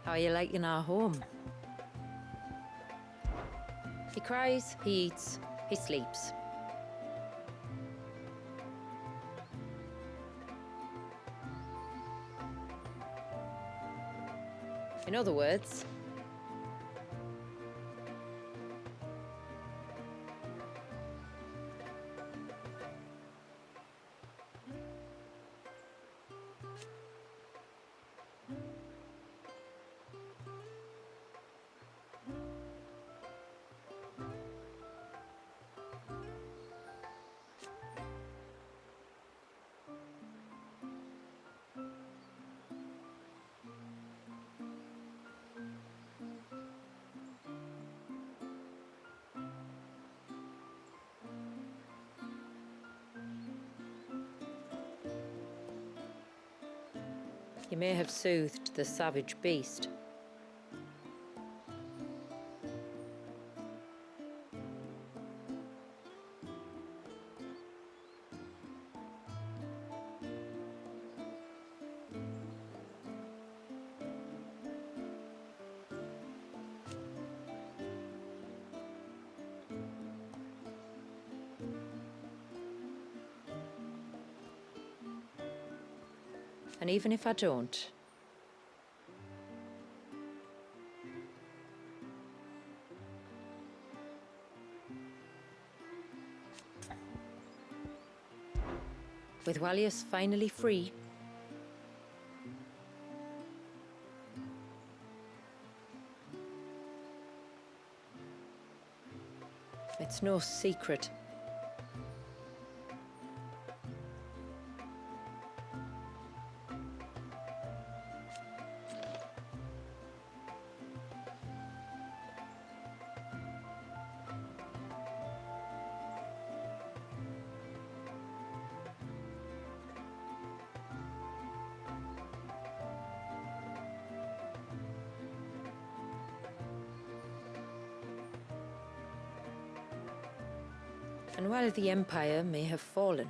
How are you liking our home? He cries, he eats, he sleeps. In other words, you may have soothed the savage beast. And even if I don't, with Walius finally free, it's no secret. And while the Empire may have fallen,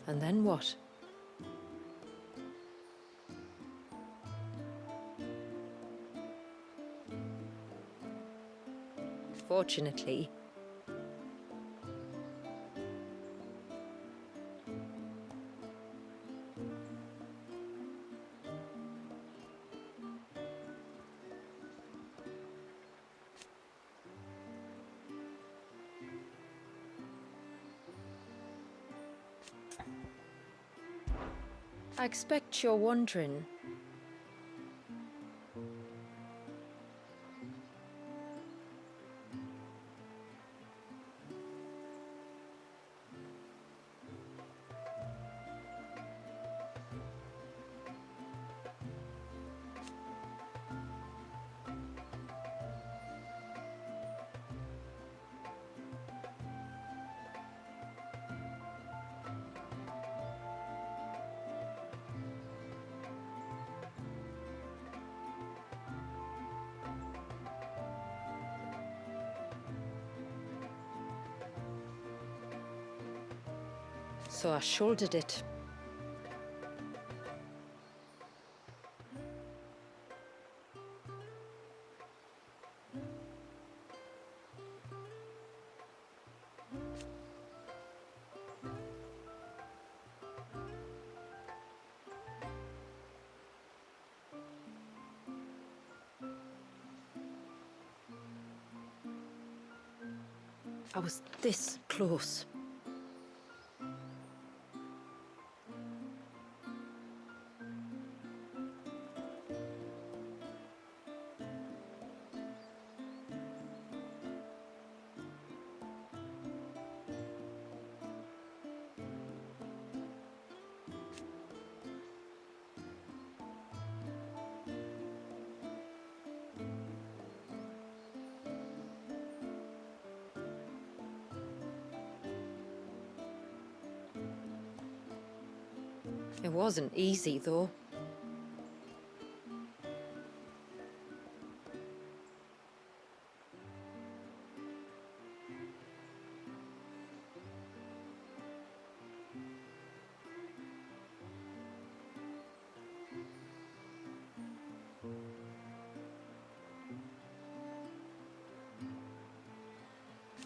and then what? Fortunately, I expect you're wondering, so I shouldered it. I was this close. It wasn't easy, though.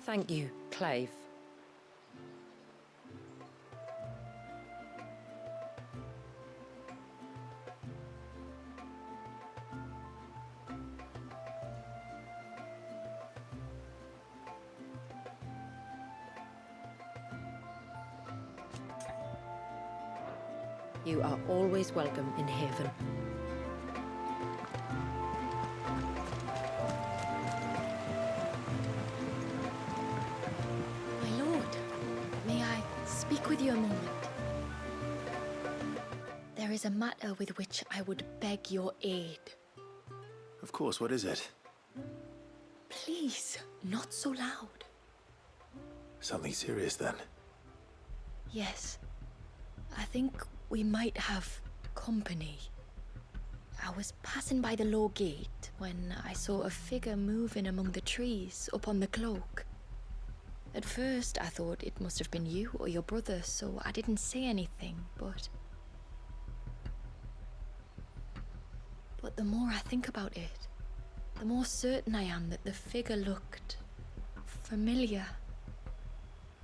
Thank you, Clave. You are always welcome in Haven. My lord, may I speak with you a moment? There is a matter with which I would beg your aid. Of course, what is it? Please, not so loud. Something serious then? Yes, I think we might have company. I was passing by the low gate when I saw a figure moving among the trees up on the cloak. At first, I thought it must have been you or your brother, so I didn't say anything, but the more I think about it, the more certain I am that the figure looked familiar.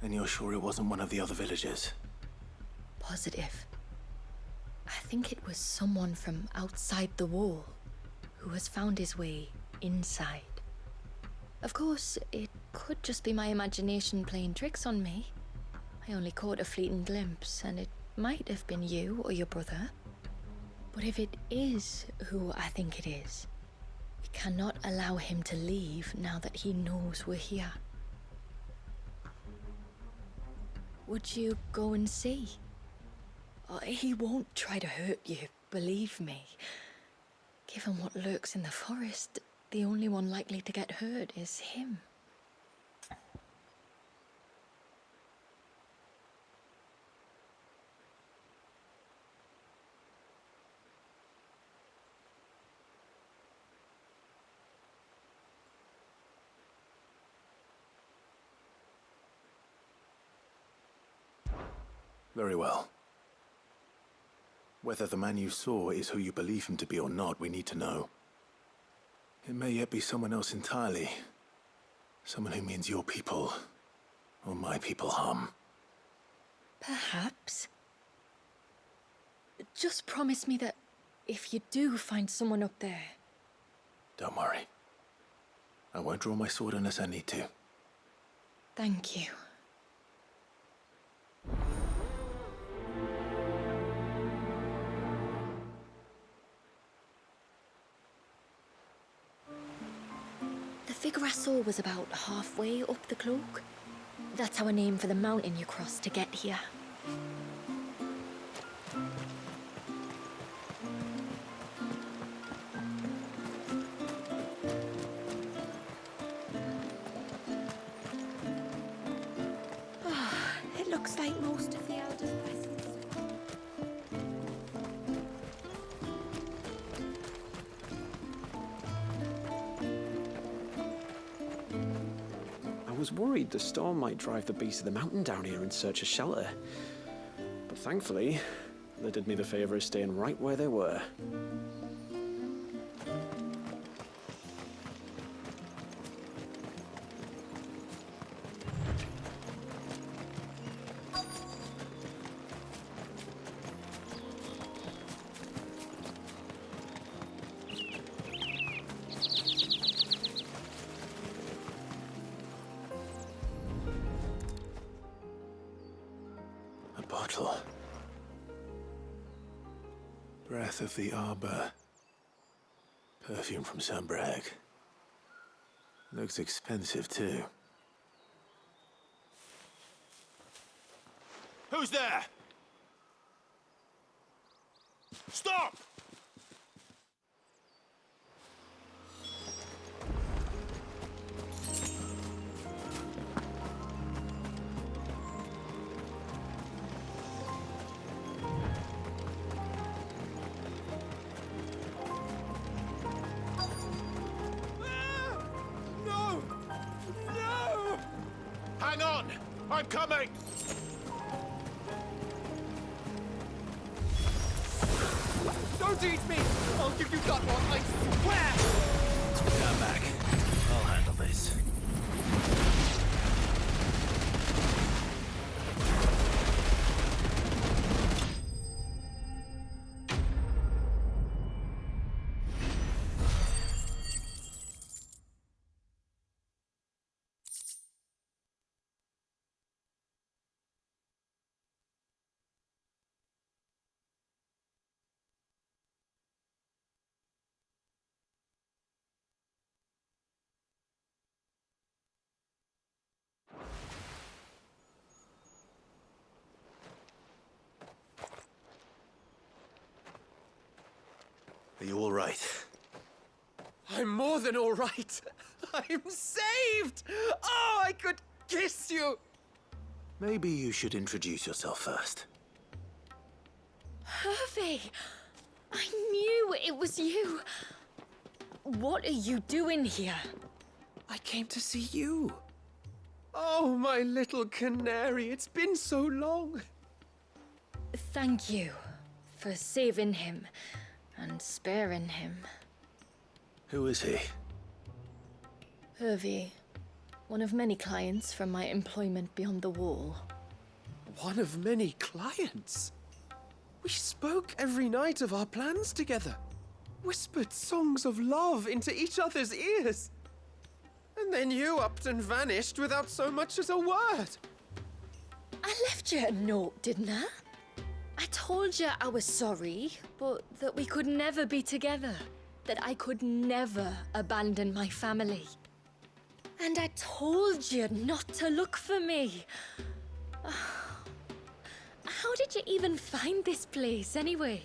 And you're sure it wasn't one of the other villagers? Positive. I think it was someone from outside the wall who has found his way inside. Of course, it could just be my imagination playing tricks on me. I only caught a fleeting glimpse, and it might have been you or your brother. But if it is who I think it is, we cannot allow him to leave now that he knows we're here. Would you go and see? He won't try to hurt you, believe me. Given what lurks in the forest, the only one likely to get hurt is him. Very well. Whether the man you saw is who you believe him to be or not, we need to know. It may yet be someone else entirely. Someone who means your people, or my people, harm. Perhaps. Just promise me that if you do find someone up there... Don't worry. I won't draw my sword unless I need to. Thank you. The figure I saw was about halfway up the cloak. That's our name for the mountain you crossed to get here. It looks like most of the elders' blessings. I was worried the storm might drive the beast of the mountain down here in search of shelter. But thankfully, they did me the favor of staying right where they were. A bottle. Breath of the arbor. Perfume from Sunbrag. Looks expensive, too. Who's there? Stop! I'm coming! Don't eat me! I'll give you that one, I swear! Stand back. I'll handle this. Are you all right? I'm more than all right. I'm saved! Oh, I could kiss you! Maybe you should introduce yourself first. Hervey! I knew it was you. What are you doing here? I came to see you. Oh, my little canary, it's been so long. Thank you for saving him and sparing him. Who is he? Hervey, one of many clients from my employment beyond the wall. One of many clients. We spoke every night of our plans together. Whispered songs of love into each other's ears. And then you upped and vanished without so much as a word. I left you a note, didn't I? I told you I was sorry, but that we could never be together. That I could never abandon my family. And I told you not to look for me. How did you even find this place, anyway?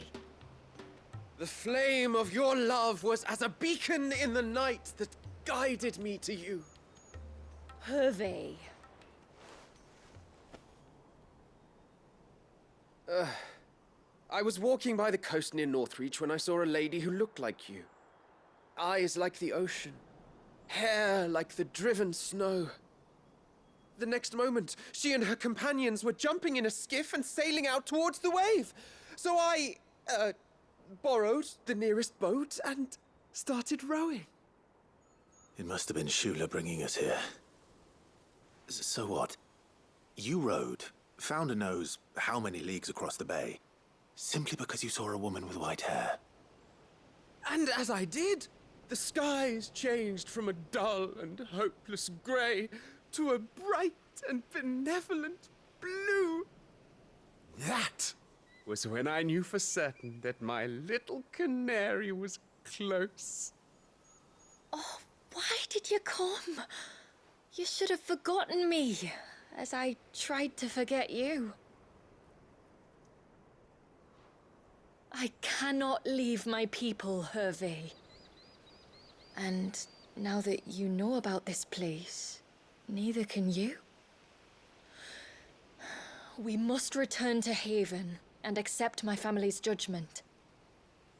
The flame of your love was as a beacon in the night that guided me to you. Hervey. I was walking by the coast near Northreach when I saw a lady who looked like you. Eyes like the ocean. Hair like the driven snow. The next moment, she and her companions were jumping in a skiff and sailing out towards the wave. So I, borrowed the nearest boat and started rowing. It must have been Shula bringing us here. So what? You rowed, found a nose how many leagues across the bay, simply because you saw a woman with white hair. And as I did, the skies changed from a dull and hopeless grey to a bright and benevolent blue. That was when I knew for certain that my little canary was close. Oh, why did you come? You should have forgotten me, as I tried to forget you. I cannot leave my people, Hervey. And now that you know about this place, neither can you. We must return to Haven and accept my family's judgment.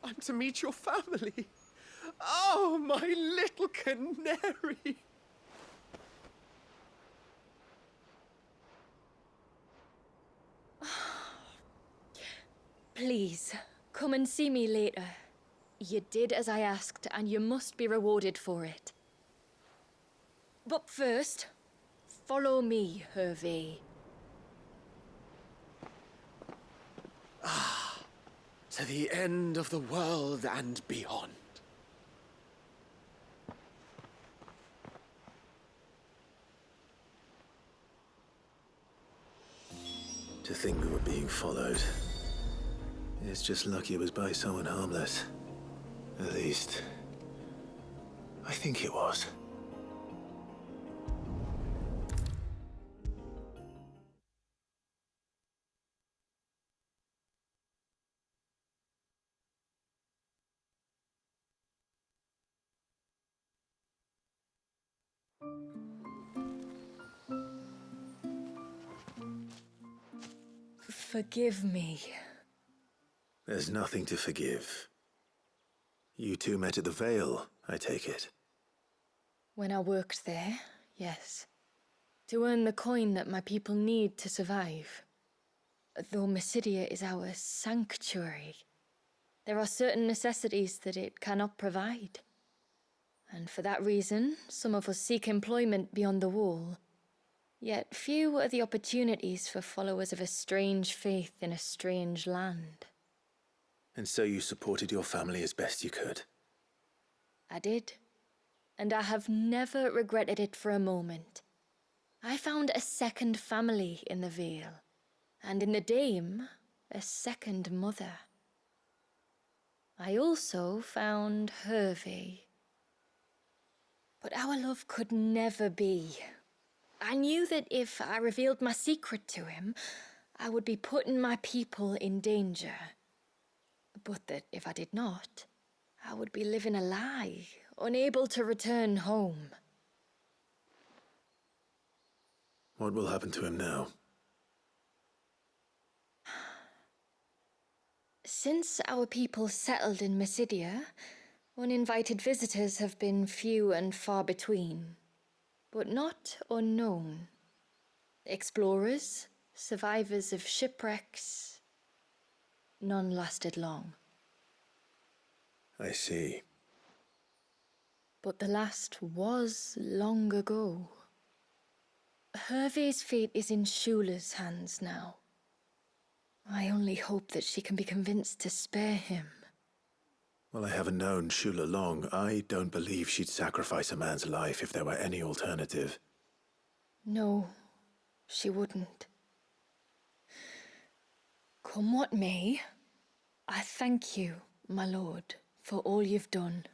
I'm to meet your family. Oh, my little canary. Please, come and see me later. You did as I asked, and you must be rewarded for it. But first, follow me, Hervey. To the end of the world and beyond. To think we were being followed. It's just lucky it was by someone harmless. At least, I think it was. Forgive me. There's nothing to forgive. You two met at the Vale, I take it. When I worked there, yes. To earn the coin that my people need to survive. Though Mysidia is our sanctuary, there are certain necessities that it cannot provide. And for that reason, some of us seek employment beyond the wall. Yet few are the opportunities for followers of a strange faith in a strange land. And so you supported your family as best you could. I did. And I have never regretted it for a moment. I found a second family in the Vale. And in the Dame, a second mother. I also found Hervey. But our love could never be. I knew that if I revealed my secret to him, I would be putting my people in danger. But that if I did not, I would be living a lie, unable to return home. What will happen to him now? Since our people settled in Mysidia, uninvited visitors have been few and far between, but not unknown. Explorers, survivors of shipwrecks, none lasted long. I see. But the last was long ago. Hervey's fate is in Shula's hands now. I only hope that she can be convinced to spare him. Well, I haven't known Shula long. I don't believe she'd sacrifice a man's life if there were any alternative. No, she wouldn't. Come what may, I thank you, my lord, for all you've done.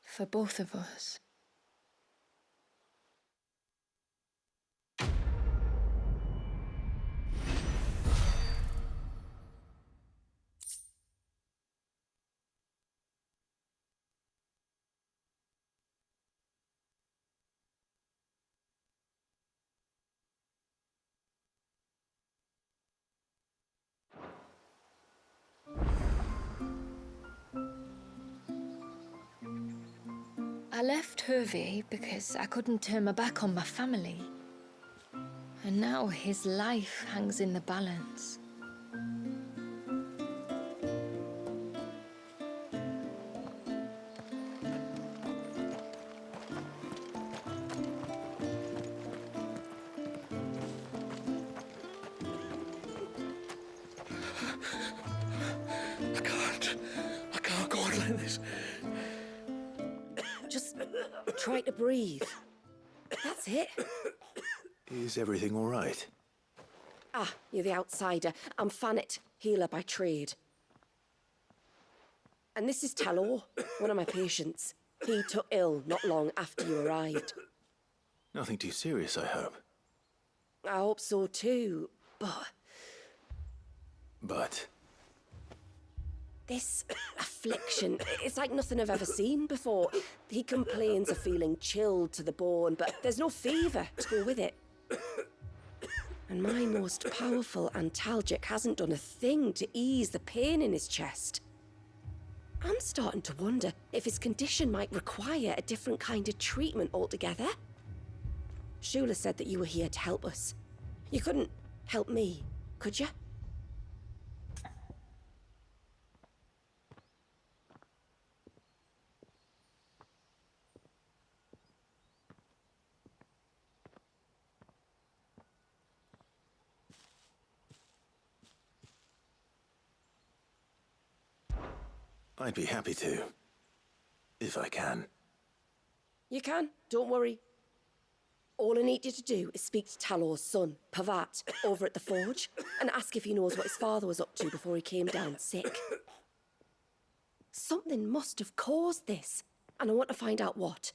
For both of us. I left Hervey because I couldn't turn my back on my family. And now his life hangs in the balance. I can't go on like this. Just try to breathe. That's it. Is everything all right? Ah, you're the outsider. I'm Fannet, healer by trade. And this is Talor, one of my patients. He took ill not long after you arrived. Nothing too serious, I hope. I hope so too, but But this affliction, it's like nothing I've ever seen before. He complains of feeling chilled to the bone, but there's no fever to go with it. And my most powerful antalgic hasn't done a thing to ease the pain in his chest. I'm starting to wonder if his condition might require a different kind of treatment altogether. Shula said that you were here to help us. You couldn't help me, could you? I'd be happy to. If I can. You can, don't worry. All I need you to do is speak to Talor's son, Pavat, over at the forge, and ask if he knows what his father was up to before he came down sick. Something must have caused this, and I want to find out what.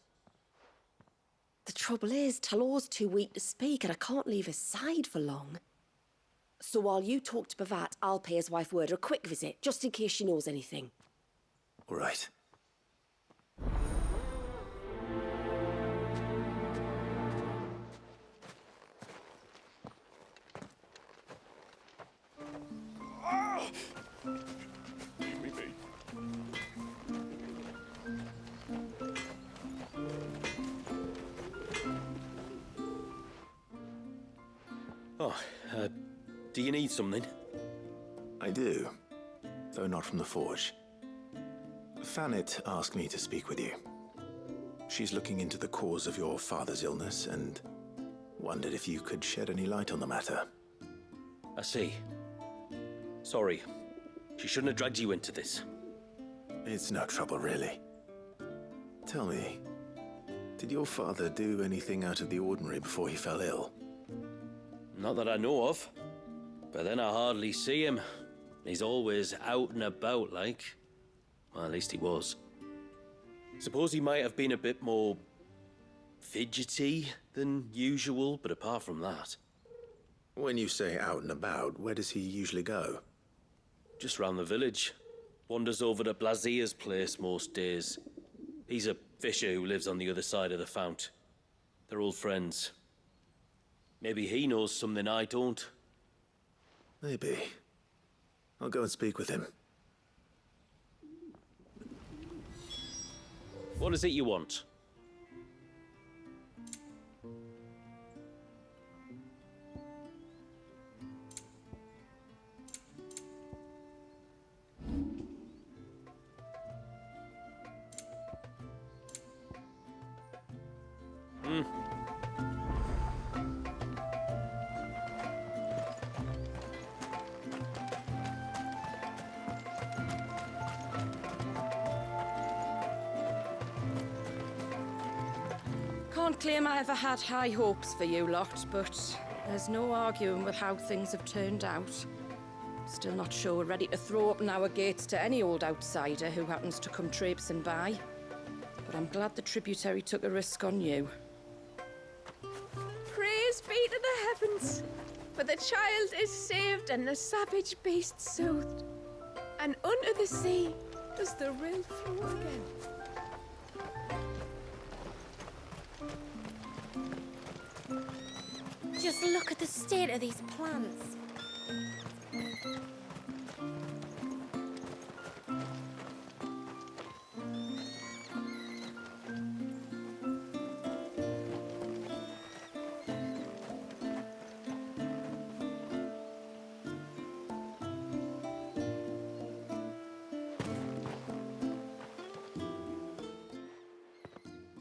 The trouble is, Talor's too weak to speak, and I can't leave his side for long. So while you talk to Pavat, I'll pay his wife word a quick visit, just in case she knows anything. All right. Oh, do you need something? I do, though not from the forge. Fanit asked me to speak with you. She's looking into the cause of your father's illness and wondered if you could shed any light on the matter. I see. Sorry. She shouldn't have dragged you into this. It's no trouble, really. Tell me, did your father do anything out of the ordinary before he fell ill? Not that I know of. But then I hardly see him. He's always out and about, like. Well, at least he was. Suppose he might have been a bit more fidgety than usual, but apart from that... When you say out and about, where does he usually go? Just round the village. Wanders over to Blazier's place most days. He's a fisher who lives on the other side of the fount. They're old friends. Maybe he knows something I don't. Maybe. I'll go and speak with him. What is it you want? Can't claim I ever had high hopes for you lot, but there's no arguing with how things have turned out. Still not sure we're ready to throw open our gates to any old outsider who happens to come traipsing by. But I'm glad the tributary took a risk on you. Praise be to the heavens, for the child is saved and the savage beast soothed. And unto the sea does the rill flow again. Just look at the state of these plants.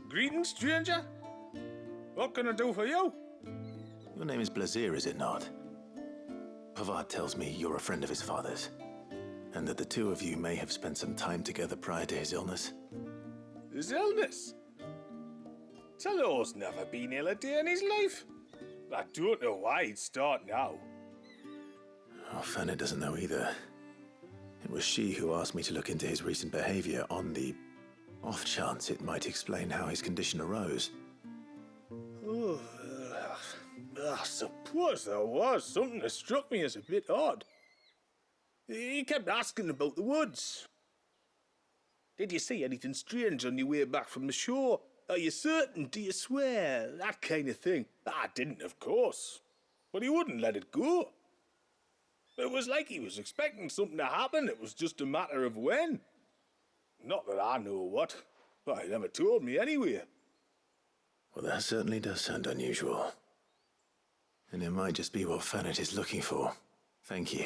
Greetings, stranger. What can I do for you? Your name is Blazier, is it not? Pavad tells me you're a friend of his father's, and that the two of you may have spent some time together prior to his illness. His illness? Talor's never been ill a day in his life. I don't know why he'd start now. Oh, Fanny doesn't know either. It was she who asked me to look into his recent behavior on the off chance it might explain how his condition arose. Oh, I suppose there was something that struck me as a bit odd. He kept asking about the woods. Did you see anything strange on your way back from the shore? Are you certain? Do you swear? That kind of thing. I didn't, of course. But he wouldn't let it go. It was like he was expecting something to happen. It was just a matter of when. Not that I know what. But he never told me anyway. Well, that certainly does sound unusual. And it might just be what Fanit is looking for. Thank you.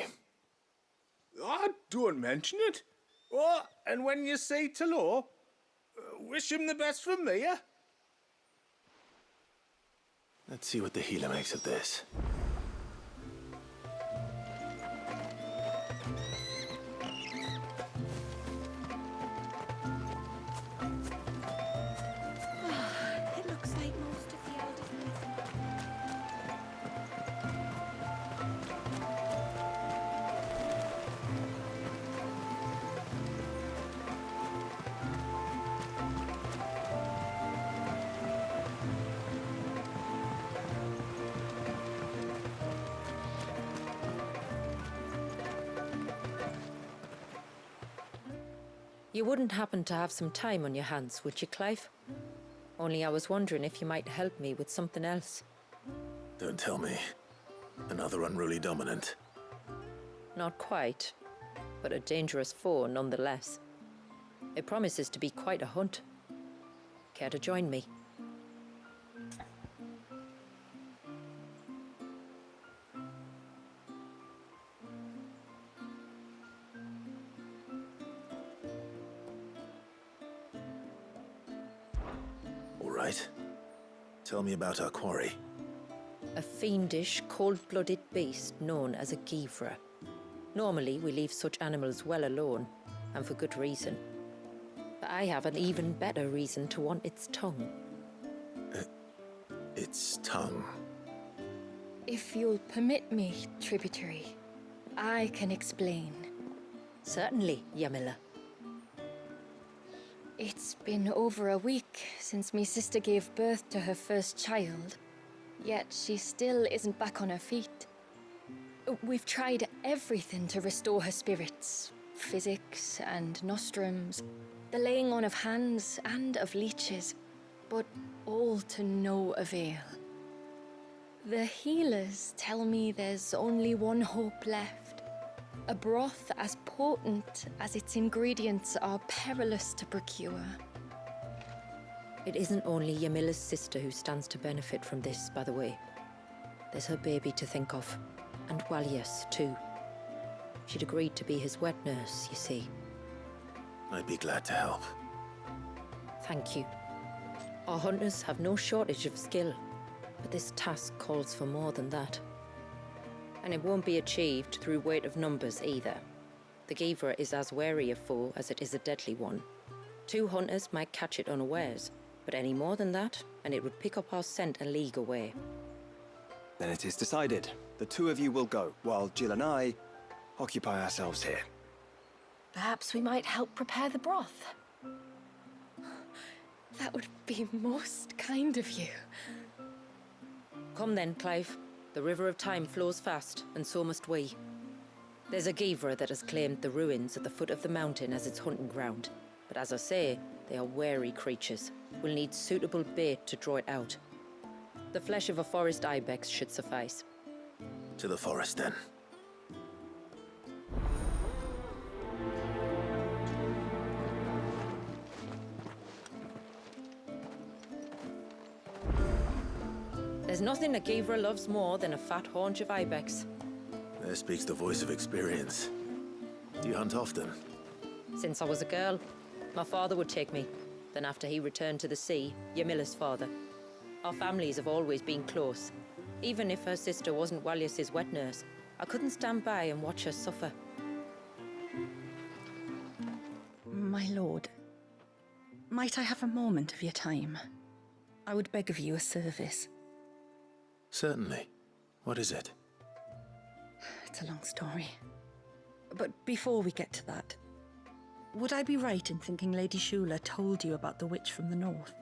Ah, don't mention it. Oh, and when you say Talor, wish him the best from me, eh? Let's see what the healer makes of this. It looks like most of the elders. You wouldn't happen to have some time on your hands, would you, Clive? Only I was wondering if you might help me with something else. Don't tell me. Another unruly dominant. Not quite, but a dangerous foe nonetheless. It promises to be quite a hunt. Care to join me? right. Tell me about our quarry. A fiendish, cold-blooded beast known as a Givra. Normally, we leave such animals well alone, and for good reason. But I have an even better reason to want its tongue. Its tongue. If you'll permit me, tributary, I can explain. Certainly, Yamila. It's been over a week since me sister gave birth to her first child, yet she still isn't back on her feet. We've tried everything to restore her spirits. Physics and nostrums, the laying on of hands and of leeches, but all to no avail. The healers tell me there's only one hope left. A broth as potent as its ingredients are perilous to procure. It isn't only Yamila's sister who stands to benefit from this, by the way. There's her baby to think of, and Walias, too. She'd agreed to be his wet nurse, you see. I'd be glad to help. Thank you. Our hunters have no shortage of skill, but this task calls for more than that. And it won't be achieved through weight of numbers either. The Givra is as wary a foe as it is a deadly one. 2 hunters might catch it unawares, but any more than that, and it would pick up our scent a league away. Then it is decided. The 2 of you will go, while Jill and I occupy ourselves here. Perhaps we might help prepare the broth. That would be most kind of you. Come then, Clive. The river of time flows fast, and so must we. There's a Givra that has claimed the ruins at the foot of the mountain as its hunting ground. But as I say, they are wary creatures. We'll need suitable bait to draw it out. The flesh of a forest ibex should suffice. To the forest, then. There's nothing a Givra loves more than a fat haunch of ibex. There speaks the voice of experience. Do you hunt often? Since I was a girl, my father would take me. Then after he returned to the sea, Yamila's father. Our families have always been close. Even if her sister wasn't Walias's wet nurse, I couldn't stand by and watch her suffer. My lord, might I have a moment of your time? I would beg of you a service. Certainly. What is it? It's a long story. But before we get to that, would I be right in thinking Lady Shula told you about the witch from the north?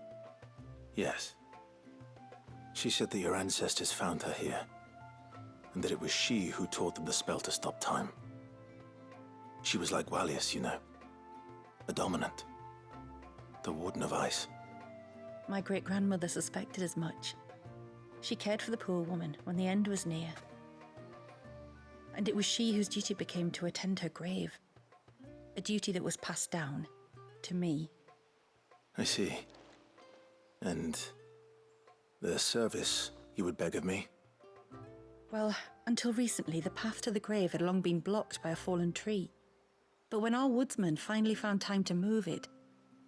Yes. She said that your ancestors found her here, and that it was she who taught them the spell to stop time. She was like Walias, you know. A dominant. The Warden of Ice. My great-grandmother suspected as much. She cared for the poor woman when the end was near. And it was she whose duty became to attend her grave. A duty that was passed down to me. I see. And the service you would beg of me? Well, until recently, the path to the grave had long been blocked by a fallen tree. But when our woodsmen finally found time to move it,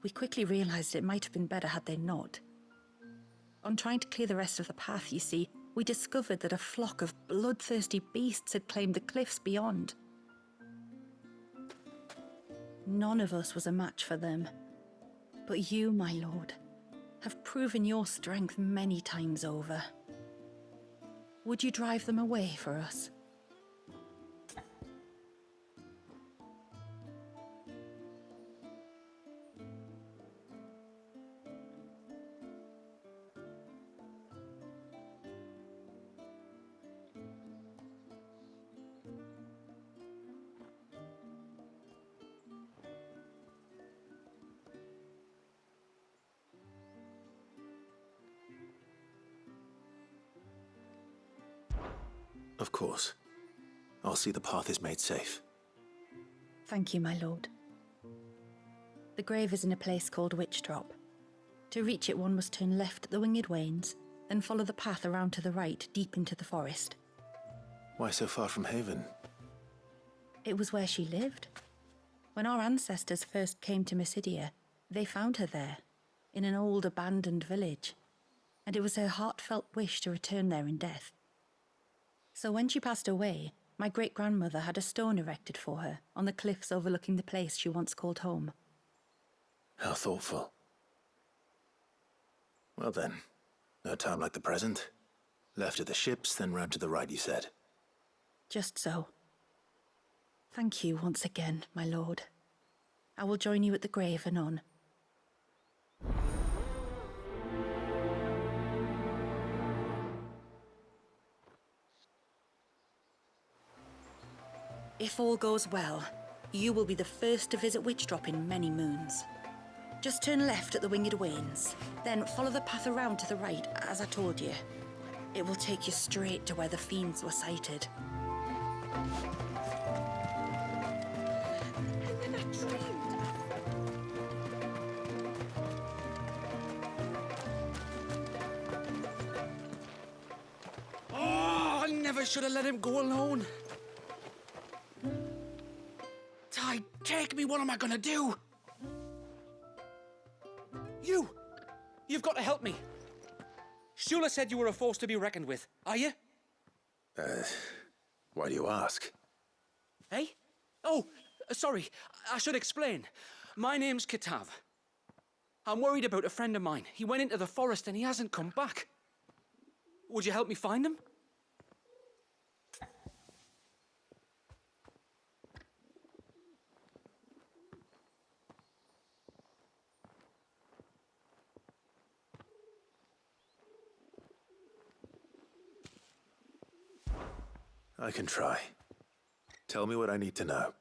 we quickly realized it might have been better had they not. On trying to clear the rest of the path, you see, we discovered that a flock of bloodthirsty beasts had claimed the cliffs beyond. None of us was a match for them. But you, my lord, have proven your strength many times over. Would you drive them away for us? Of course. I'll see the path is made safe. Thank you, my lord. The grave is in a place called Witch Drop. To reach it, one must turn left at the Winged Wains, then follow the path around to the right, deep into the forest. Why so far from Haven? It was where she lived. When our ancestors first came to Mysidia, they found her there, in an old abandoned village, and it was her heartfelt wish to return there in death. So when she passed away, my great-grandmother had a stone erected for her on the cliffs overlooking the place she once called home. How thoughtful. Well then, no time like the present. Left at the ships, then round to the right, you said. Just so. Thank you once again, my lord. I will join you at the grave anon. If all goes well, you will be the first to visit Witchdrop in many moons. Just turn left at the Winged Wains, then follow the path around to the right, as I told you. It will take you straight to where the fiends were sighted. Oh, I never should have let him go alone. Ty, take me, what am I gonna do? You've got to help me. Shula said you were a force to be reckoned with. Are you? Why do you ask? Hey? Oh, sorry. I should explain. My name's Kitav. I'm worried about a friend of mine. He went into the forest and he hasn't come back. Would you help me find him? I can try. Tell me what I need to know.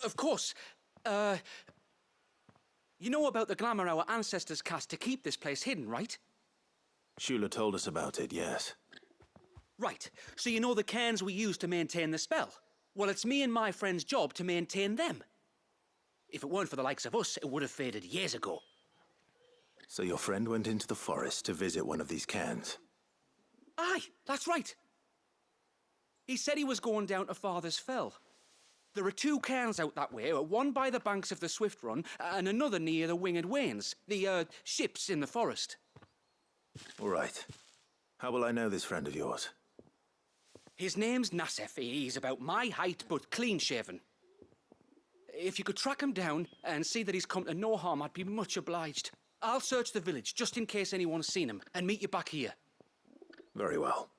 Of course. You know about the glamour our ancestors cast to keep this place hidden, right? Shula told us about it, yes. Right. So you know the cairns we use to maintain the spell? Well, it's me and my friend's job to maintain them. If it weren't for the likes of us, it would have faded years ago. So your friend went into the forest to visit one of these cairns? Aye, that's right. He said he was going down to Father's Fell. There are 2 cairns out that way, one by the banks of the Swift Run, and another near the Winged Wains, the, ships in the forest. All right. How will I know this friend of yours? His name's Nassef. He's about my height, but clean-shaven. If you could track him down and see that he's come to no harm, I'd be much obliged. I'll search the village, just in case anyone's seen him, and meet you back here. Very well.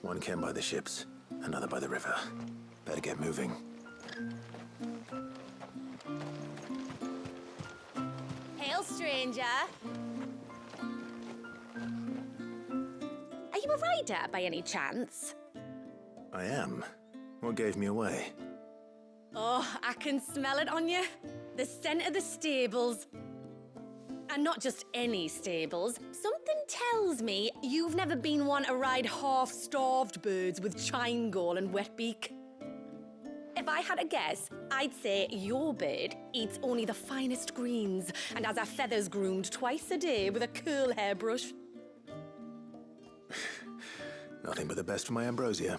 One cairn by the ships, another by the river. Better get moving. Hail, stranger. Are you a rider by any chance? I am. What gave me away? Oh, I can smell it on you. The scent of the stables. And not just any stables. Something tells me you've never been one to ride half-starved birds with chine-gall and wet beak. If I had a guess, I'd say your bird eats only the finest greens and has her feathers groomed twice a day with a curl hairbrush. Nothing but the best for my ambrosia.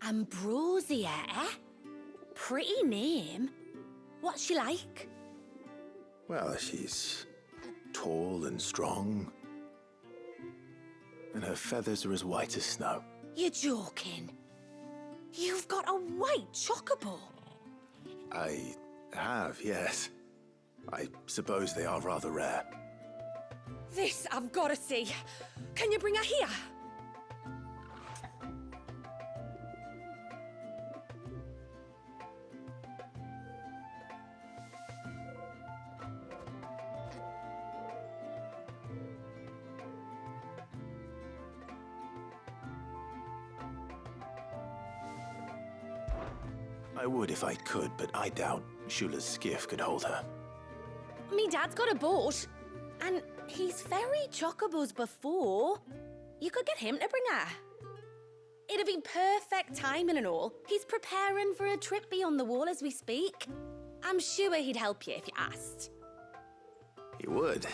Ambrosia, eh? Pretty name. What's she like? Well, she's tall and strong. And her feathers are as white as snow. You're joking. You've got a white chocobo. I have, yes. I suppose they are rather rare. This I've got to see. Can you bring her here? I would if I could, but I doubt Shula's skiff could hold her. Me dad's got a boat. And he's ferried chocobos before. You could get him to bring her. It'd be perfect timing and all. He's preparing for a trip beyond the wall as we speak. I'm sure he'd help you if you asked. He would.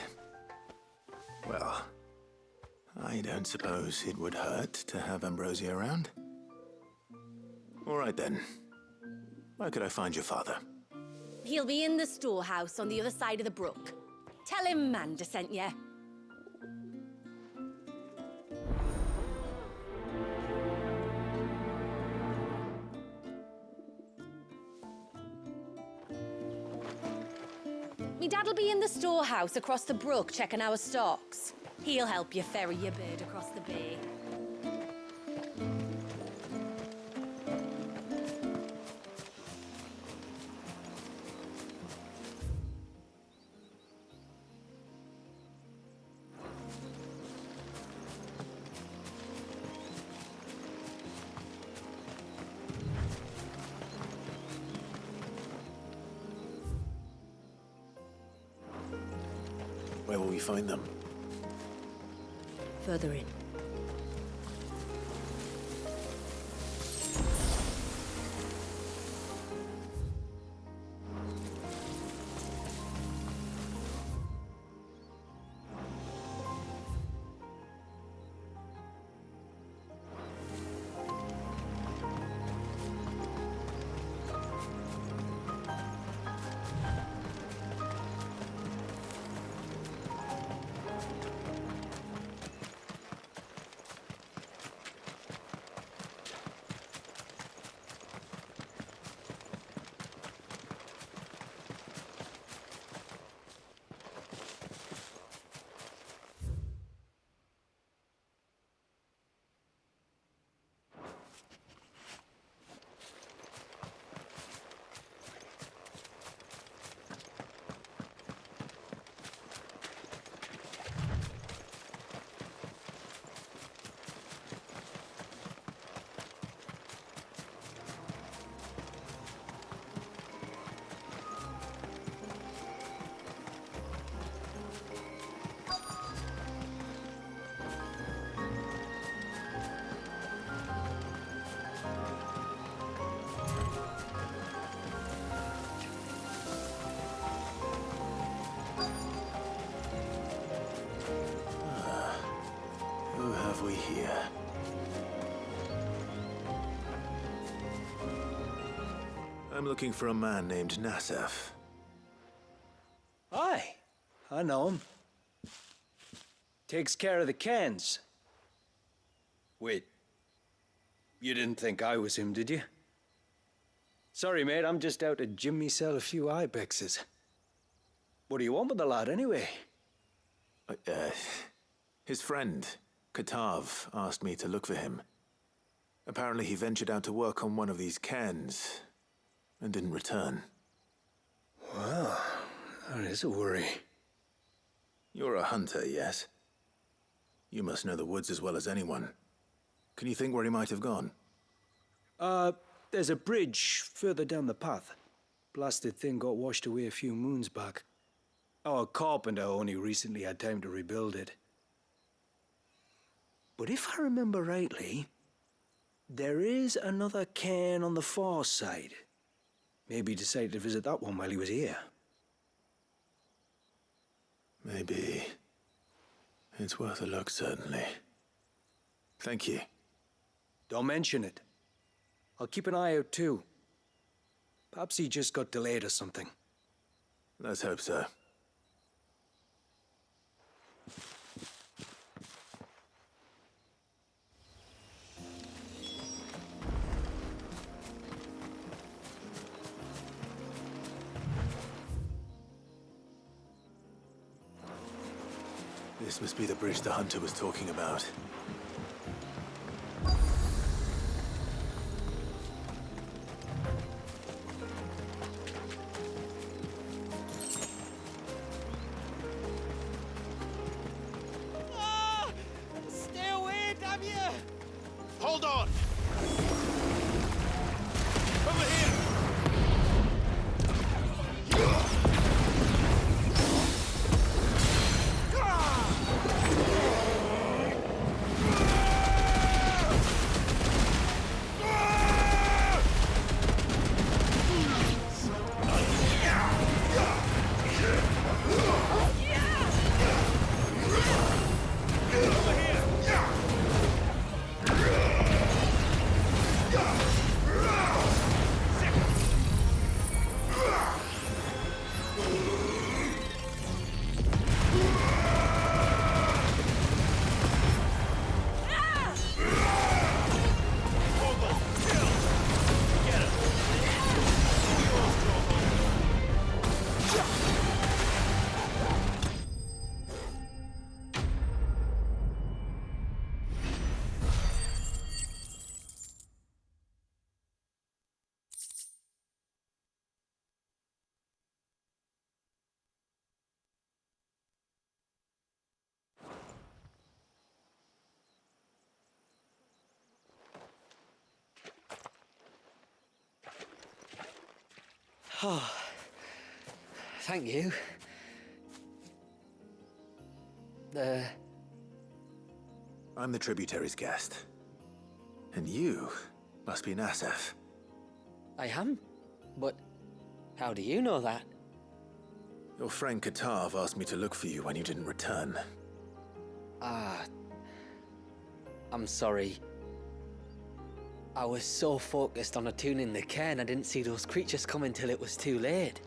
Well, I don't suppose it would hurt to have Ambrosia around. All right then. Where could I find your father? He'll be in the storehouse on the other side of the brook. Tell him Manda sent you. Me dad'll be in the storehouse across the brook checking our stocks. He'll help you ferry your bird across the bay. Where will we find them? Further in. Who have we here? I'm looking for a man named Nassef. Aye, I know him. Takes care of the cans. Wait, you didn't think I was him, did you? Sorry, mate, I'm just out to Jimmy sell a few ibexes. What do you want with the lad, anyway? His friend, Katav, asked me to look for him. Apparently he ventured out to work on one of these cans and didn't return. Well, that is a worry. You're a hunter, yes? You must know the woods as well as anyone. Can you think where he might have gone? There's a bridge further down the path. Blasted thing got washed away a few moons back. Our carpenter only recently had time to rebuild it. But if I remember rightly, there is another cairn on the far side. Maybe he decided to visit that one while he was here. Maybe. It's worth a look, certainly. Thank you. Don't mention it. I'll keep an eye out too. Perhaps he just got delayed or something. Let's hope so. This must be the bridge the hunter was talking about. Stay away, damn you! Hold on! Over here! Oh, thank you. I'm the tributary's guest. And you must be Nassef. I am? But how do you know that? Your friend Katav asked me to look for you when you didn't return. I'm sorry. I was so focused on attuning the cairn, I didn't see those creatures come until it was too late.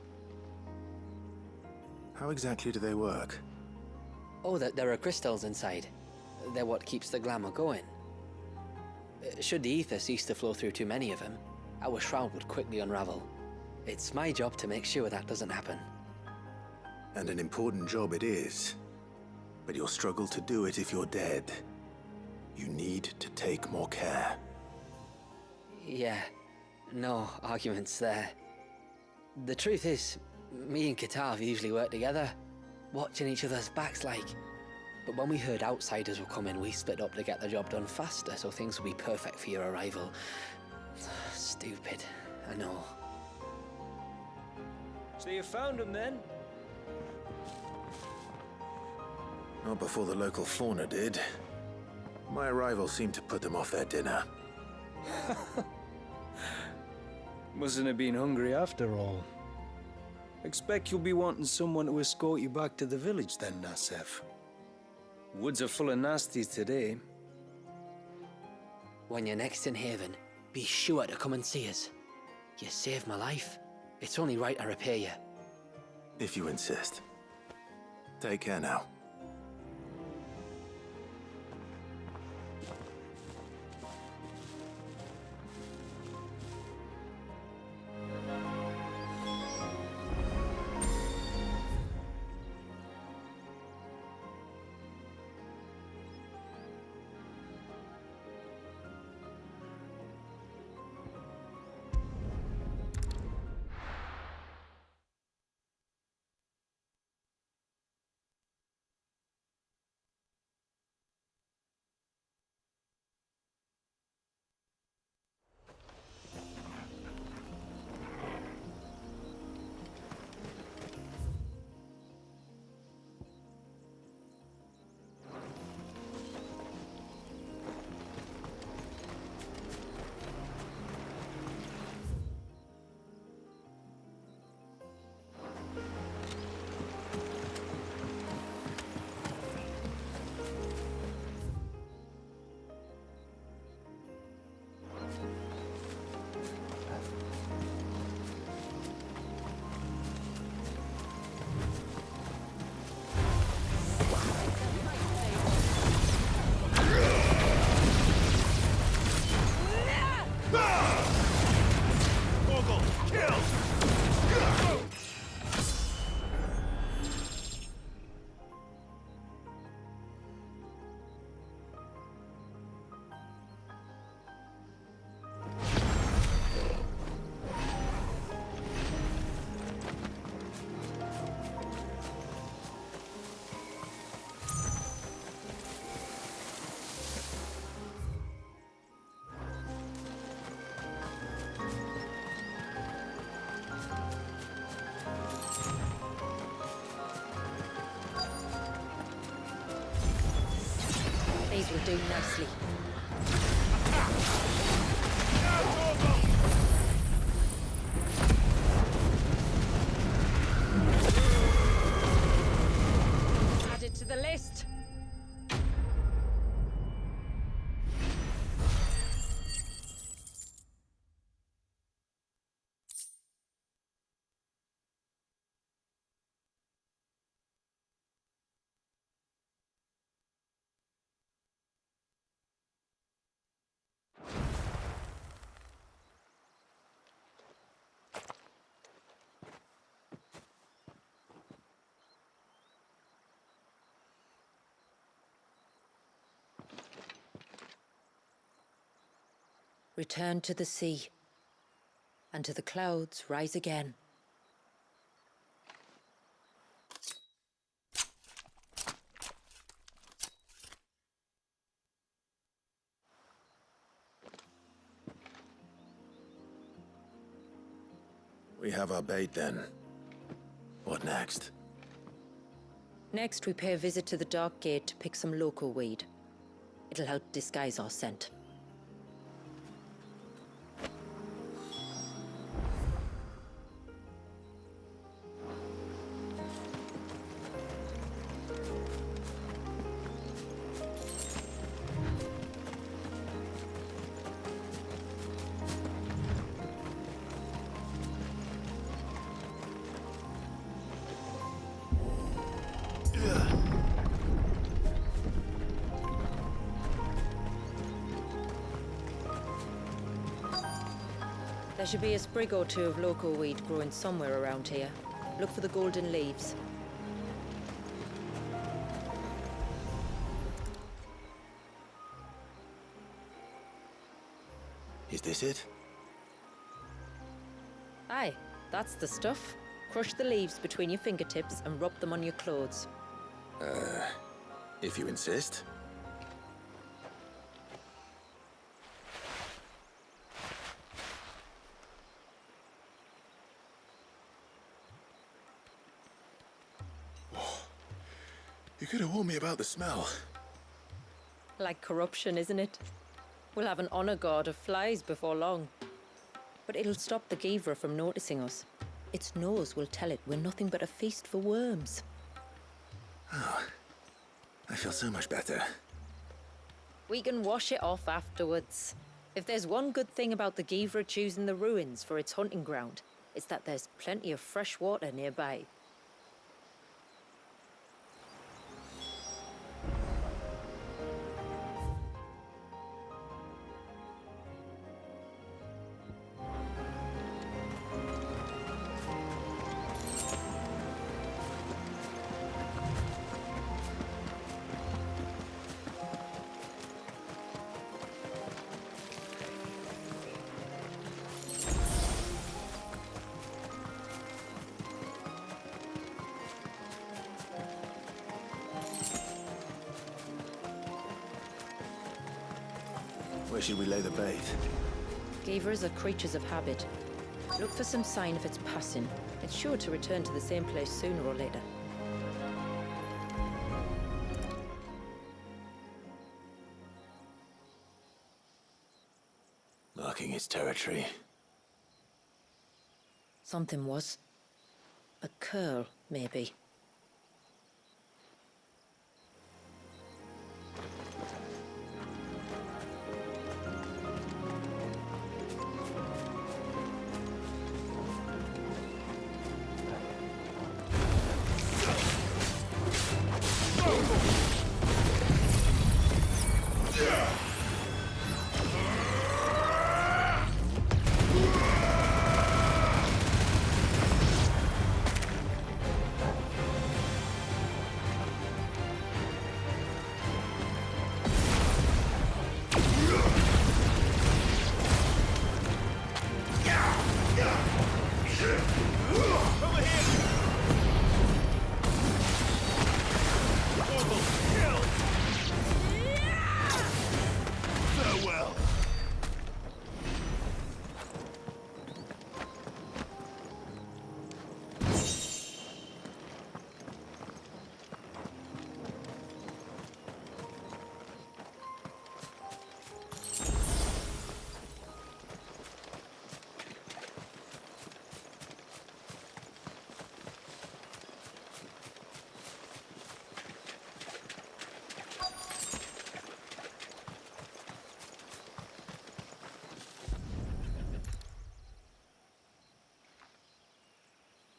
How exactly do they work? Oh, there are crystals inside. They're what keeps the glamour going. Should the ether cease to flow through too many of them, our shroud would quickly unravel. It's my job to make sure that doesn't happen. And an important job it is. But you'll struggle to do it if you're dead. You need to take more care. Yeah, no arguments there. The truth is, me and Katav usually work together, watching each other's backs like. But when we heard outsiders were coming, we split up to get the job done faster, so things would be perfect for your arrival. Stupid, I know. So you found him then? Not before the local fauna did. My arrival seemed to put them off their dinner. Mustn't have been hungry after all. Expect you'll be wanting someone to escort you back to the village then, Nassef. Woods are full of nasties today. When you're next in Haven, be sure to come and see us. You saved my life. It's only right I repay you. If you insist. Take care now. These will do nicely. Add it to the list. Return to the sea, and to the clouds rise again. We have our bait then. What next? Next, we pay a visit to the Dark Gate to pick some local weed. It'll help disguise our scent. There should be a sprig or two of local weed growing somewhere around here. Look for the golden leaves. Is this it? Aye, that's the stuff. Crush the leaves between your fingertips and rub them on your clothes. If you insist. You could have warned me about the smell. Like corruption, isn't it? We'll have an honor guard of flies before long. But it'll stop the Givra from noticing us. Its nose will tell it we're nothing but a feast for worms. Oh, I feel so much better. We can wash it off afterwards. If there's one good thing about the Givra choosing the ruins for its hunting ground, it's that there's plenty of fresh water nearby. Where should we lay the bait? Givras are creatures of habit. Look for some sign of its passing. It's sure to return to the same place sooner or later. Marking its territory. Something was. A curl, maybe.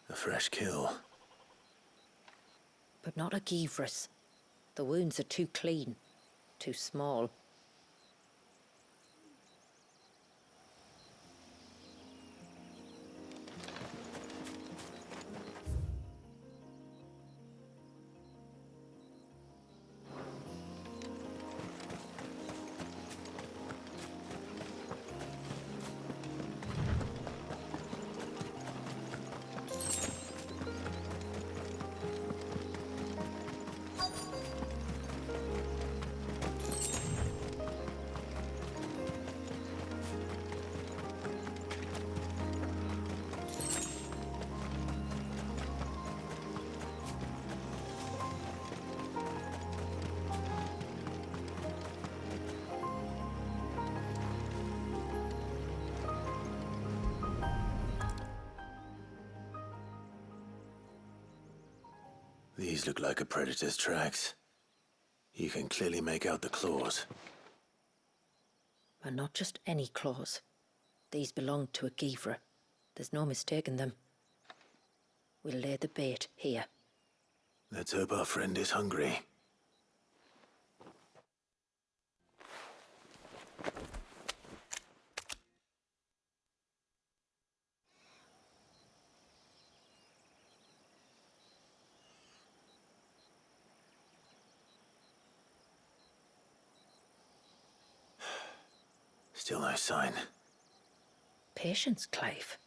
A fresh kill. But not a Givras. The wounds are too clean, too small. These look like a predator's tracks. You can clearly make out the claws. And not just any claws. These belonged to a Givra. There's no mistaking them. We'll lay the bait here. Let's hope our friend is hungry. Still no sign. Patience, Clive.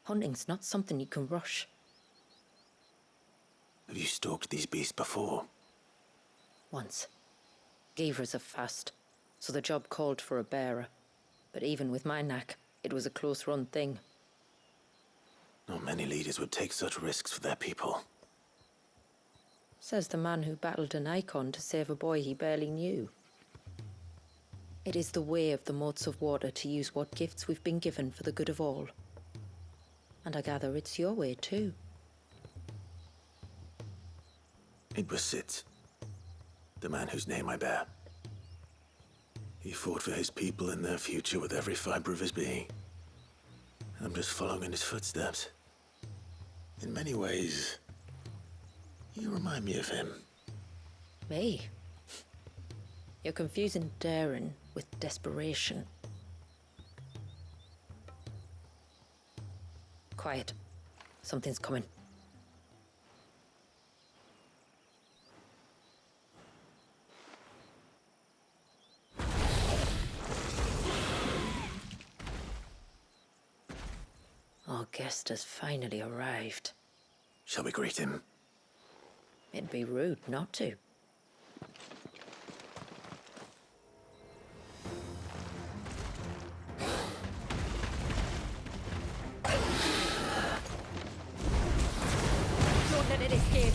Hunting's not something you can rush. Have you stalked these beasts before? Once. Givras are fast, so the job called for a bearer. But even with my knack, it was a close-run thing. Not many leaders would take such risks for their people. Says the man who battled an icon to save a boy he barely knew. It is the way of the moats of water to use what gifts we've been given for the good of all. And I gather it's your way too. It was Sid, the man whose name I bear. He fought for his people and their future with every fiber of his being. I'm just following in his footsteps. In many ways, you remind me of him. Me? You're confusing daring with desperation. Quiet. Something's coming. Our guest has finally arrived. Shall we greet him? It'd be rude not to. Don't let it escape.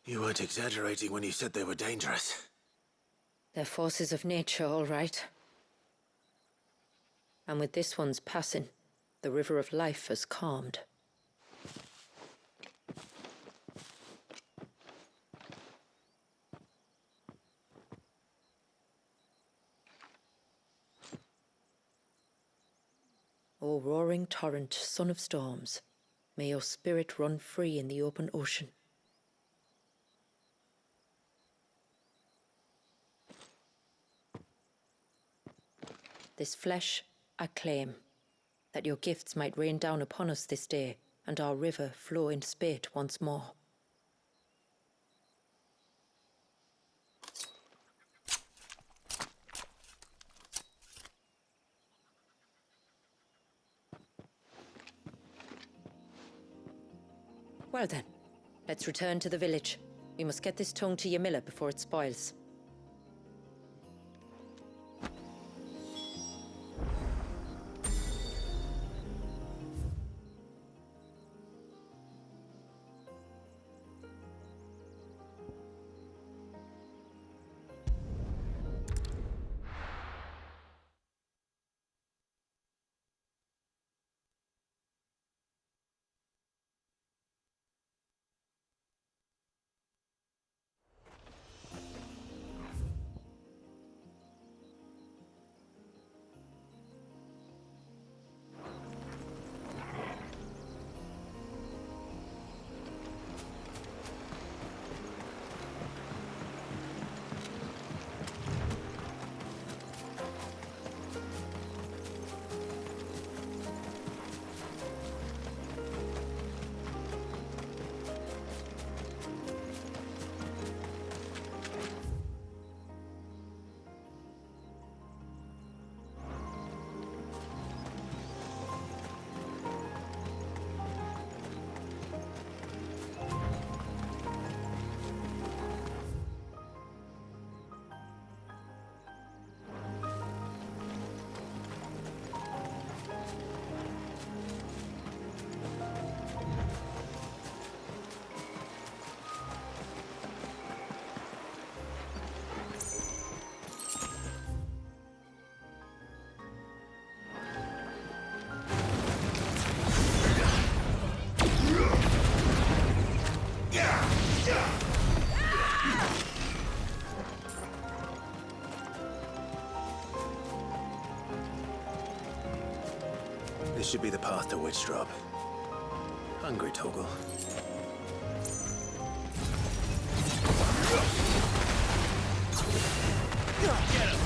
You weren't exaggerating when you said they were dangerous. They're forces of nature, all right. And with this one's passing, the river of life has calmed. O roaring torrent, son of storms, may your spirit run free in the open ocean. This flesh I claim, that your gifts might rain down upon us this day, and our river flow in spate once more. Well then, let's return to the village. We must get this tongue to Yamila before it spoils. This should be the path to Witchdrop. Hungry, Toggle? Get him!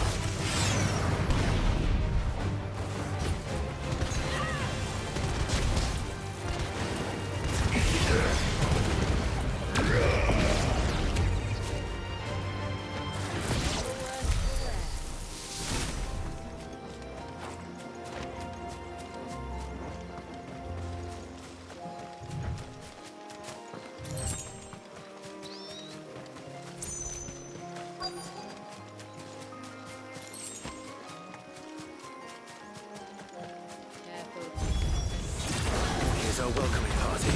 Here's our welcoming party.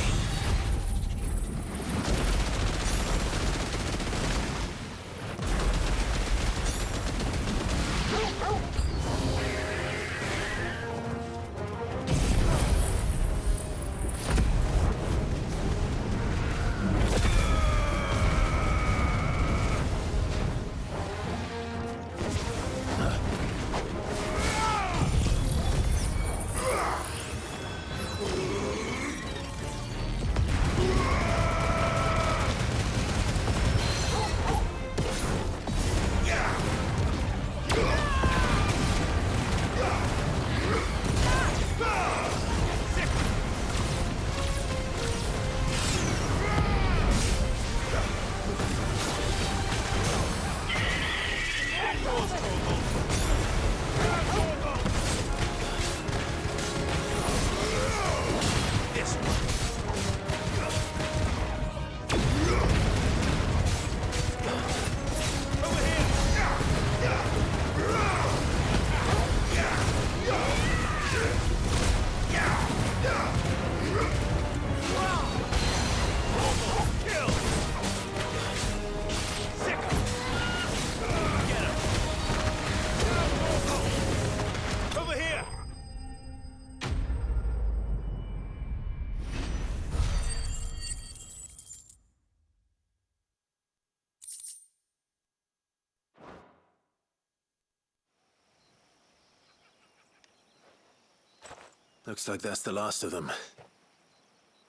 Looks like that's the last of them.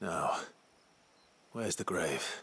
Now, where's the grave?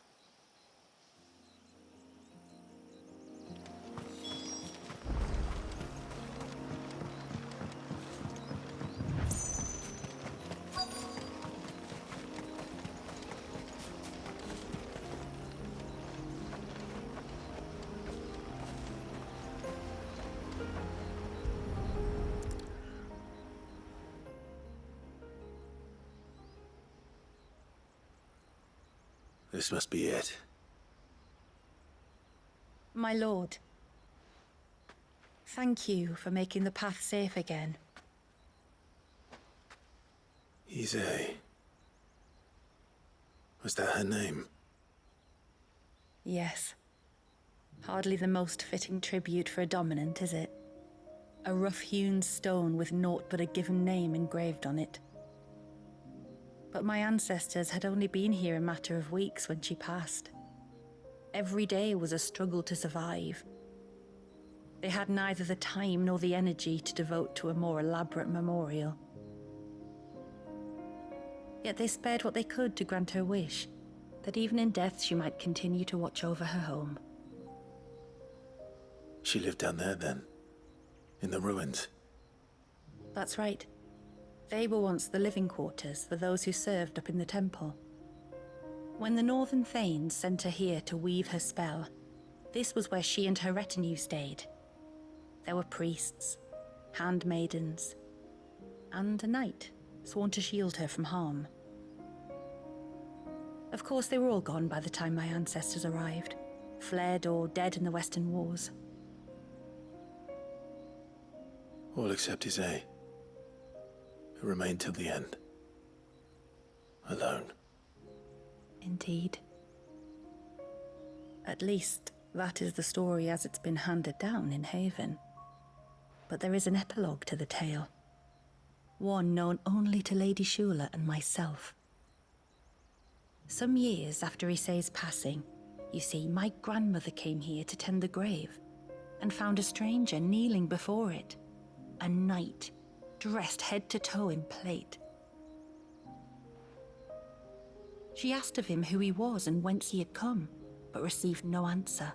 This must be it. My lord, thank you for making the path safe again. Easy. Was that her name? Yes. Hardly the most fitting tribute for a dominant, is it? A rough-hewn stone with naught but a given name engraved on it. But my ancestors had only been here a matter of weeks when she passed. Every day was a struggle to survive. They had neither the time nor the energy to devote to a more elaborate memorial. Yet they spared what they could to grant her wish, that even in death she might continue to watch over her home. She lived down there then? In the ruins? That's right. They were once the living quarters for those who served up in the temple. When the Northern Thanes sent her here to weave her spell, this was where she and her retinue stayed. There were priests, handmaidens, and a knight sworn to shield her from harm. Of course, they were all gone by the time my ancestors arrived, fled or dead in the Western Wars. All except Isay, who remained till the end. Alone. Indeed. At least, that is the story as it's been handed down in Haven. But there is an epilogue to the tale. One known only to Lady Shula and myself. Some years after Isay's passing, you see, my grandmother came here to tend the grave, and found a stranger kneeling before it. A knight, dressed head to toe in plate. She asked of him who he was and whence he had come, but received no answer.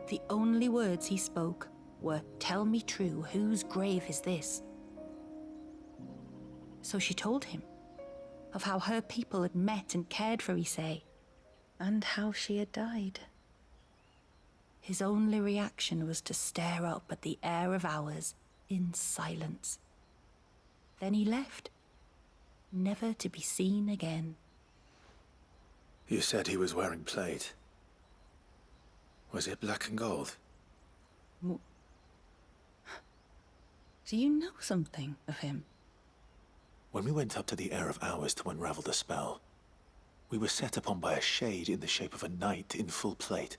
The only words he spoke were, "Tell me true, whose grave is this?" So she told him of how her people had met and cared for Isay, and how she had died. His only reaction was to stare up at the air of hours in silence. Then he left, never to be seen again. You said he was wearing plate. Was it black and gold? Do you know something of him? When we went up to the Air of Hours to unravel the spell, we were set upon by a shade in the shape of a knight in full plate.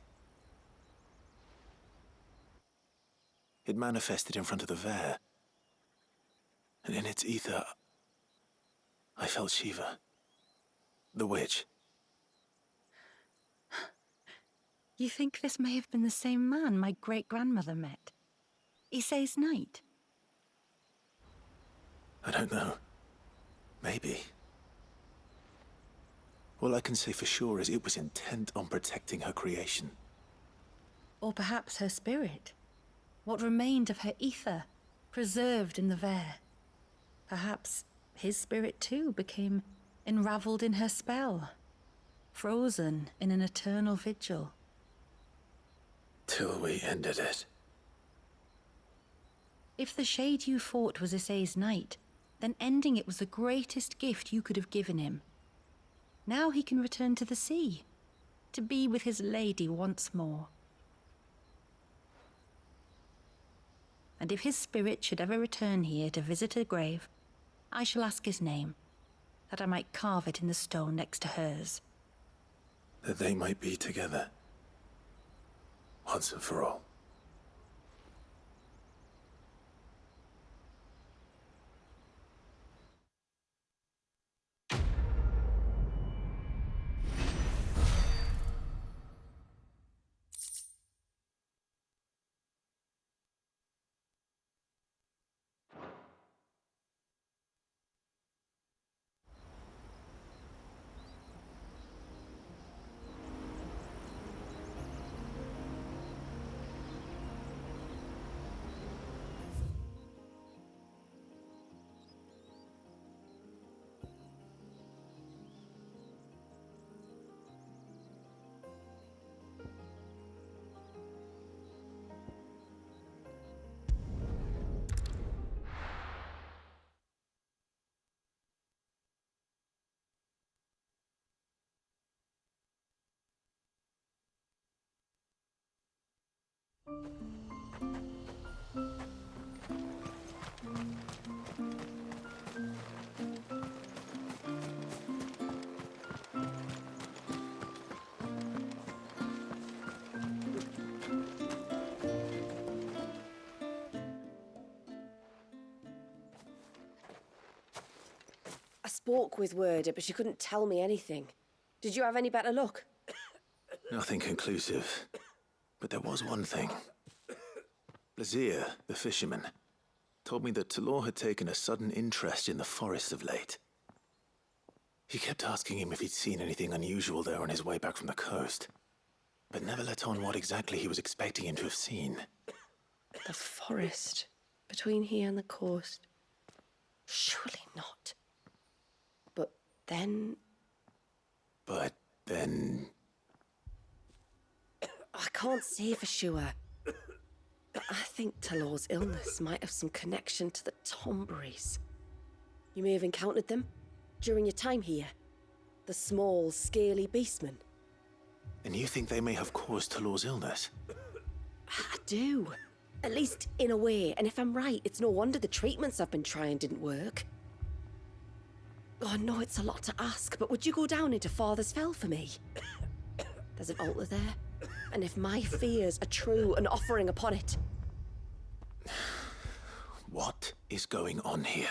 It manifested in front of the Vare, and in its ether, I felt Shiva, the witch. You think this may have been the same man my great-grandmother met? Isay's knight? I don't know. Maybe. All I can say for sure is it was intent on protecting her creation. Or perhaps her spirit? What remained of her ether, preserved in the Vare? Perhaps his spirit too became enraveled in her spell, frozen in an eternal vigil. Till we ended it. If the shade you fought was Isay's knight, then ending it was the greatest gift you could have given him. Now he can return to the sea, to be with his lady once more. And if his spirit should ever return here to visit her grave, I shall ask his name, that I might carve it in the stone next to hers. That they might be together. Once and for all. I spoke with Werder, but she couldn't tell me anything. Did you have any better luck? Nothing conclusive. But there was one thing. Blazier, the fisherman, told me that Talor had taken a sudden interest in the forest of late. He kept asking him if he'd seen anything unusual there on his way back from the coast, but never let on what exactly he was expecting him to have seen. The forest between here and the coast. Surely not. But then... I can't say for sure. But I think Talor's illness might have some connection to the Tomberries. You may have encountered them during your time here. The small, scaly beastmen. And you think they may have caused Talor's illness? I do. At least in a way. And if I'm right, it's no wonder the treatments I've been trying didn't work. Oh, I know it's a lot to ask, but would you go down into Father's Fell for me? There's an altar there. And if my fears are true, an offering upon it. What is going on here?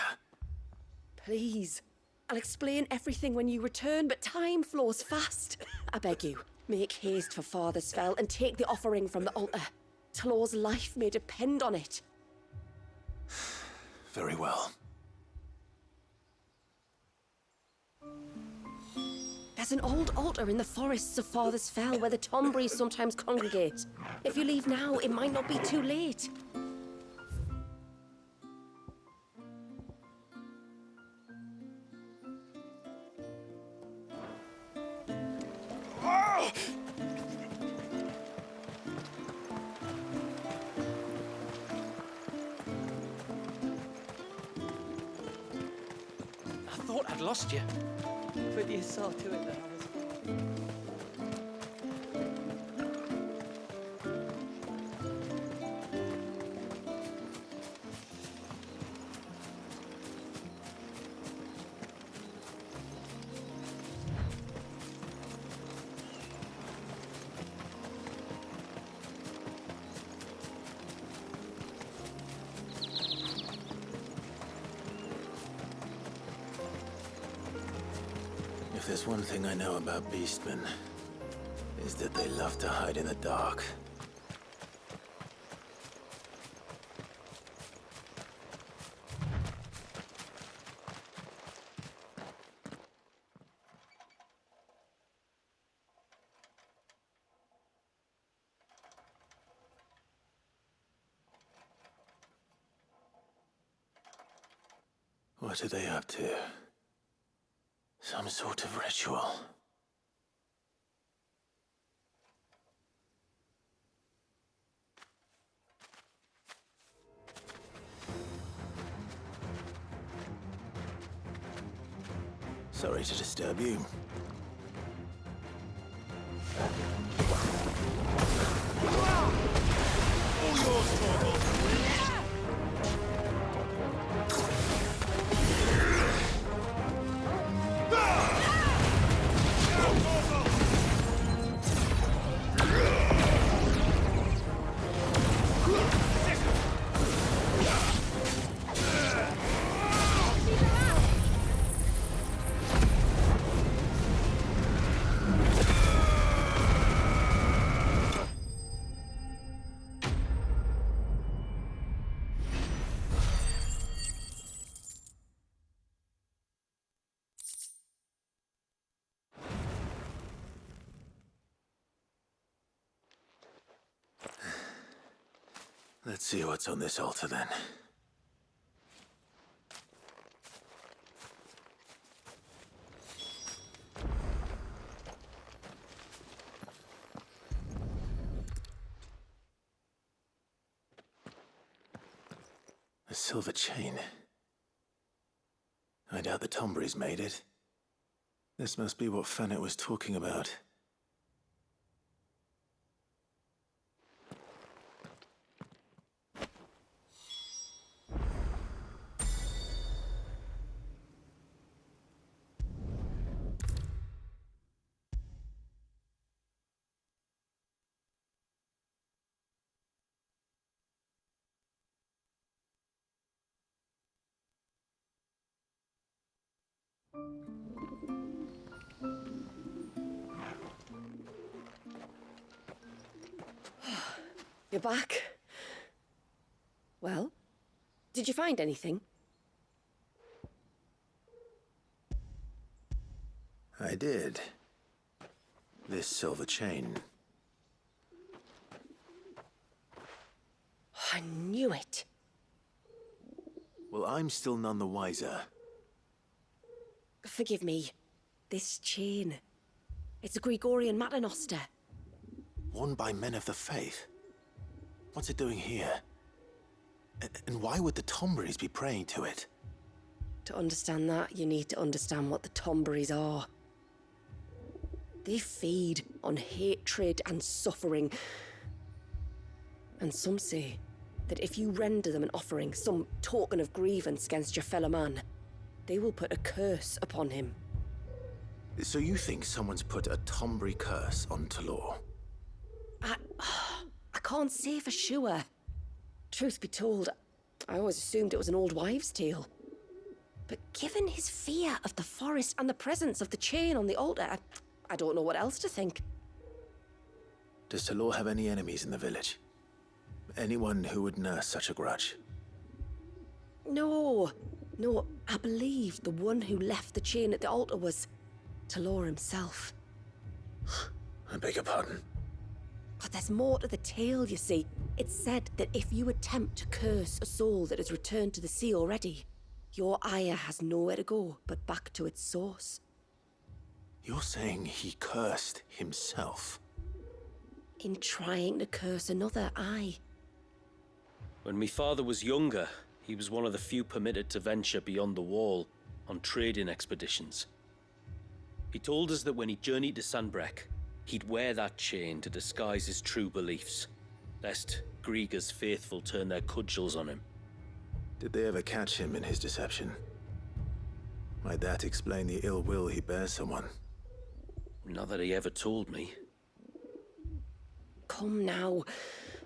Please. I'll explain everything when you return, but time flows fast. I beg you, make haste for Father's Fell and take the offering from the altar. Talor's life may depend on it. Very well. There's an old altar in the forests of Father's Fell where the Tomberries sometimes congregate. If you leave now, it might not be too late. I thought I'd lost you. But you saw to it that I was fine. If there's one thing I know about beastmen, is that they love to hide in the dark. What are they up to? Some sort of ritual. Sorry to disturb you. All yours, Torgal. Let's see what's on this altar then. A silver chain. I doubt the Tomberries made it. This must be what Fennec was talking about. You're back. Well, did you find anything? I did. This silver chain. I knew it. Well, I'm still none the wiser. Forgive me. This chain. It's a Gregorian Maternoster. Worn by men of the faith. What's it doing here? And why would the Tomberries be praying to it? To understand that, you need to understand what the Tomberries are. They feed on hatred and suffering. And some say that if you render them an offering, some token of grievance against your fellow man, they will put a curse upon him. So you think someone's put a Tomberry curse on Talor? I can't say for sure. Truth be told, I always assumed it was an old wives' tale. But given his fear of the forest and the presence of the chain on the altar, I don't know what else to think. Does Talor have any enemies in the village? Anyone who would nurse such a grudge? No, I believe the one who left the chain at the altar was Talor himself. I beg your pardon. But there's more to the tale, you see. It's said that if you attempt to curse a soul that has returned to the sea already, your ire has nowhere to go but back to its source. You're saying he cursed himself? In trying to curse another, aye. When my father was younger, he was one of the few permitted to venture beyond the wall on trading expeditions. He told us that when he journeyed to Sanbreque, he'd wear that chain to disguise his true beliefs, lest Griega's faithful turn their cudgels on him. Did they ever catch him in his deception? Might that explain the ill will he bears someone? Not that he ever told me. Come now.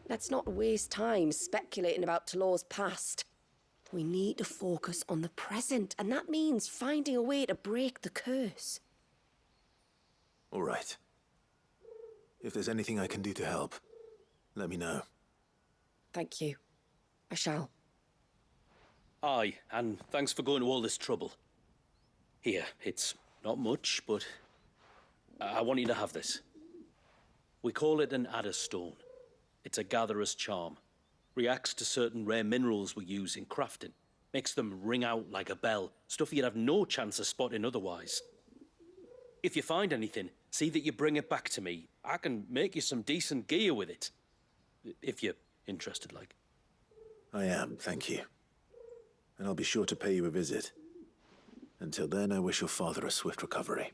Let's not waste time speculating about Talor's past. We need to focus on the present, and that means finding a way to break the curse. All right. If there's anything I can do to help, let me know. Thank you. I shall. Aye, and thanks for going to all this trouble. Here, it's not much, but I want you to have this. We call it an adder stone. It's a gatherer's charm. Reacts to certain rare minerals we use in crafting. Makes them ring out like a bell, stuff you'd have no chance of spotting otherwise. If you find anything, see that you bring it back to me. I can make you some decent gear with it. If you're interested, like. I am, thank you. And I'll be sure to pay you a visit. Until then, I wish your father a swift recovery.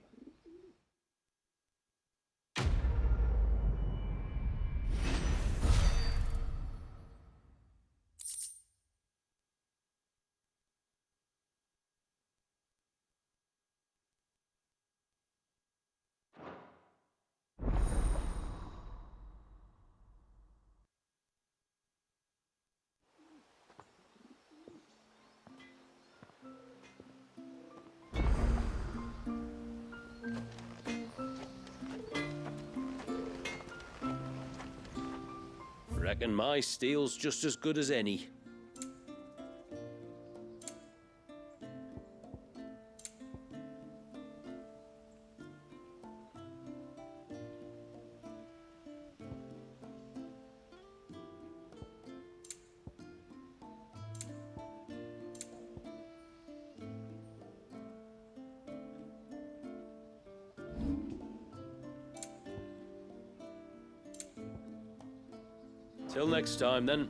Reckon my steel's just as good as any. Till next time, then.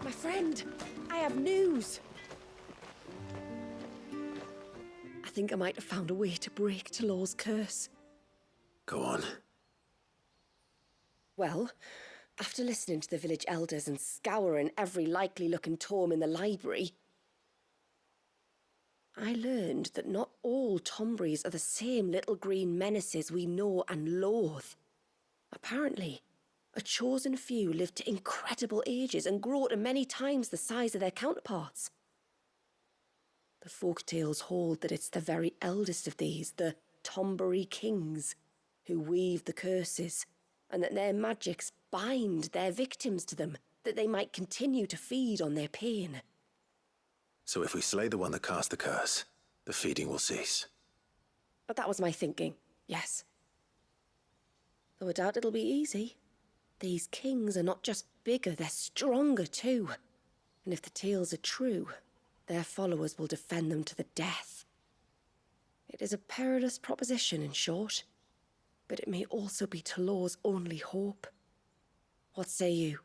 My friend, I have news. I think I might have found a way to break Talor's curse. Go on. Well, after listening to the village elders and scouring every likely-looking tome in the library, I learned that not all Tomberries are the same little green menaces we know and loathe. Apparently, a chosen few live to incredible ages and grow to many times the size of their counterparts. The folk tales hold that it's the very eldest of these, the Tombury kings, who weave the curses, and that their magics bind their victims to them, that they might continue to feed on their pain. So if we slay the one that cast the curse, the feeding will cease. But that was my thinking, yes. Though I doubt it'll be easy. These kings are not just bigger, they're stronger too. And if the tales are true, their followers will defend them to the death. It is a perilous proposition, in short, but it may also be Talor's only hope. What say you?